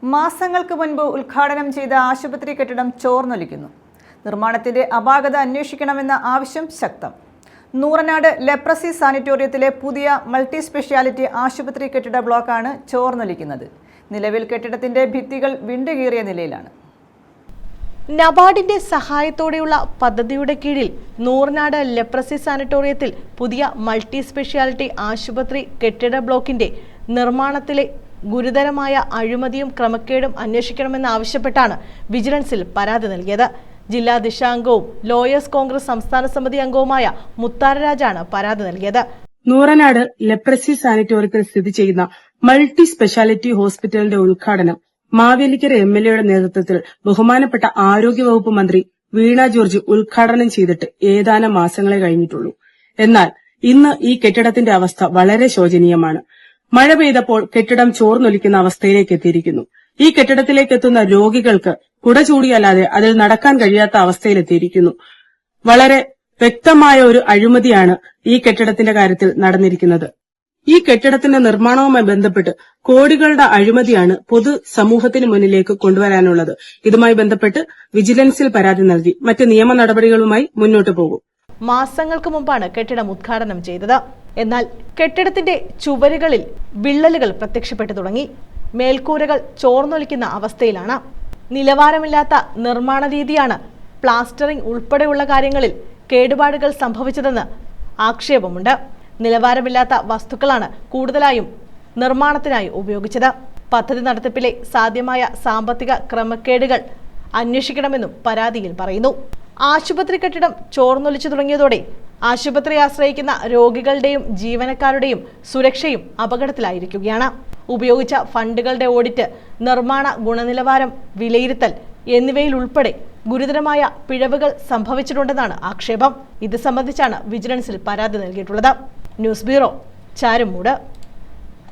മാസങ്ങൾക്ക് മുൻപ് ഉദ്ഘാടനം ചെയ്ത ആശുപത്രി കെട്ടിടം ചോർന്നൊലിക്കുന്നു. നിർമ്മാണത്തിന്റെ അപാകത അന്വേഷിക്കണമെന്ന ആവശ്യം ശക്തം. നൂറനാട് ലെപ്രസി സാനിറ്റോറിയത്തിലെ പുതിയ മൾട്ടി സ്പെഷ്യാലിറ്റി ആശുപത്രി കെട്ടിട ബ്ലോക്കാണ് ചോർന്നൊലിക്കുന്നത്. നിലവിൽ കെട്ടിടത്തിന്റെ ഭിത്തികൾ വിണ്ടുകീറിയ നിലയിലാണ്. നബാർഡിന്റെ സഹായത്തോടെയുള്ള പദ്ധതിയുടെ കീഴിൽ നൂറനാട് ലെപ്രസി സാനിറ്റോറിയത്തിൽ പുതിയ മൾട്ടി സ്പെഷ്യാലിറ്റി ആശുപത്രി കെട്ടിട ബ്ലോക്കിന്റെ നിർമ്മാണത്തിലെ ഗുരുതരമായ അഴിമതിയും ക്രമക്കേടും അന്വേഷിക്കണമെന്നാവശ്യപ്പെട്ടാണ് വിജിലൻസിൽ പരാതി നൽകിയത്. ജില്ലാ ദിശാംഗവും ലോയേഴ്സ് കോൺഗ്രസ് സംസ്ഥാന സമിതി അംഗവുമായ മുത്താരരാജാണ് പരാതി നൽകിയത്. നൂറനാട് ലെപ്രസി സാനിറ്റോറിയത്തിൽ സ്ഥിതി ചെയ്യുന്ന മൾട്ടി സ്പെഷ്യാലിറ്റി ഹോസ്പിറ്റലിന്റെ ഉദ്ഘാടനം മാവേലിക്കര എംഎൽഎയുടെ നേതൃത്വത്തിൽ ബഹുമാനപ്പെട്ട ആരോഗ്യവകുപ്പ് മന്ത്രി വീണ ജോർജ് ഉദ്ഘാടനം ചെയ്തിട്ട് ഏതാനും മാസങ്ങളെ കഴിഞ്ഞിട്ടുള്ളൂ. എന്നാൽ ഇന്ന് ഈ കെട്ടിടത്തിന്റെ അവസ്ഥ വളരെ ശോചനീയമാണ്. മഴ പെയ്തപ്പോൾ കെട്ടിടം ചോർന്നൊലിക്കുന്ന അവസ്ഥയിലേക്ക് എത്തിയിരിക്കുന്നു. ഈ കെട്ടിടത്തിലേക്ക് എത്തുന്ന രോഗികൾക്ക് കുട ചൂടിയല്ലാതെ അതിൽ നടക്കാൻ കഴിയാത്ത അവസ്ഥയിലെത്തിയിരിക്കുന്നു. വളരെ വ്യക്തമായ ഒരു അഴിമതിയാണ് ഈ കെട്ടിടത്തിന്റെ കാര്യത്തിൽ നടന്നിരിക്കുന്നത്. ഈ കെട്ടിടത്തിന്റെ നിർമ്മാണവുമായി ബന്ധപ്പെട്ട് കോടികളുടെ അഴിമതിയാണ് പൊതു സമൂഹത്തിന് മുന്നിലേക്ക് കൊണ്ടുവരാനുള്ളത്. ഇതുമായി ബന്ധപ്പെട്ട് വിജിലൻസിൽ പരാതി നൽകി മറ്റ് നിയമ നടപടികളുമായി മുന്നോട്ട് പോകും. മാസങ്ങൾക്ക് മുമ്പാണ് കെട്ടിടം ഉദ്ഘാടനം ചെയ്തത്. എന്നാൽ കെട്ടിടത്തിന്റെ ചുവരുകളിൽ വിള്ളലുകൾ പ്രത്യക്ഷപ്പെട്ടു തുടങ്ങി. മേൽക്കൂരകൾ ചോർന്നൊലിക്കുന്ന അവസ്ഥയിലാണ്. നിലവാരമില്ലാത്ത നിർമ്മാണ രീതിയാണ് പ്ലാസ്റ്ററിംഗ് ഉൾപ്പെടെയുള്ള കാര്യങ്ങളിൽ കേടുപാടുകൾ സംഭവിച്ചതെന്ന് ആക്ഷേപമുണ്ട്. നിലവാരമില്ലാത്ത വസ്തുക്കളാണ് കൂടുതലായും നിർമ്മാണത്തിനായി ഉപയോഗിച്ചത്. പദ്ധതി നടത്തിപ്പിലെ സാധ്യമായ സാമ്പത്തിക ക്രമക്കേടുകൾ അന്വേഷിക്കണമെന്നും പരാതിയിൽ പറയുന്നു. ആശുപത്രി കെട്ടിടം ചോർന്നൊലിച്ചു തുടങ്ങിയതോടെ ആശുപത്രി ആശ്രയിക്കുന്ന രോഗികളുടെയും ജീവനക്കാരുടെയും സുരക്ഷയും അപകടത്തിലായിരിക്കുകയാണ്. ഉപയോഗിച്ച ഫണ്ടുകളുടെ ഓഡിറ്റ്, നിർമ്മാണ ഗുണനിലവാരം വിലയിരുത്തൽ എന്നിവയിൽ ഉൾപ്പെടെ ഗുരുതരമായ പിഴവുകൾ സംഭവിച്ചിട്ടുണ്ടെന്നാണ് ആക്ഷേപം. ഇത് സംബന്ധിച്ചാണ് വിജിലൻസിൽ പരാതി നൽകിയിട്ടുള്ളത്. News bureau, Charummood.